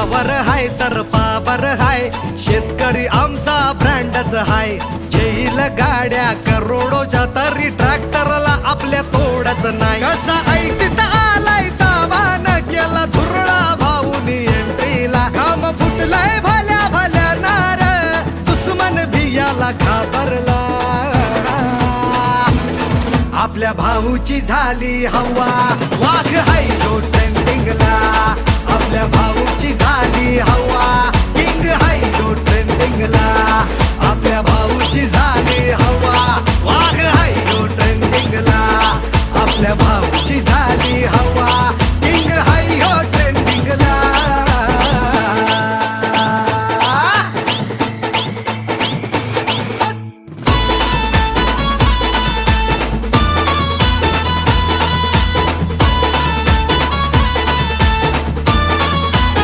Power हाय तर power हाय, शेतकरी आमचा ब्रँडच हाय. घेईल गाड्या करोडोच्या तरी ट्रॅक्टरला आपल्या तोडच नाही. कसा ऐटीत आलाय तावान केला धुरळा भाऊनी एंट्रीला. काम फुटलाय भल्या भल्या नार, दुश्मन भियाला घाबरला. आपल्या भाऊची झाली हवा, वाघ हाय जो ट्रेंडिंगला. आपल्या भाऊ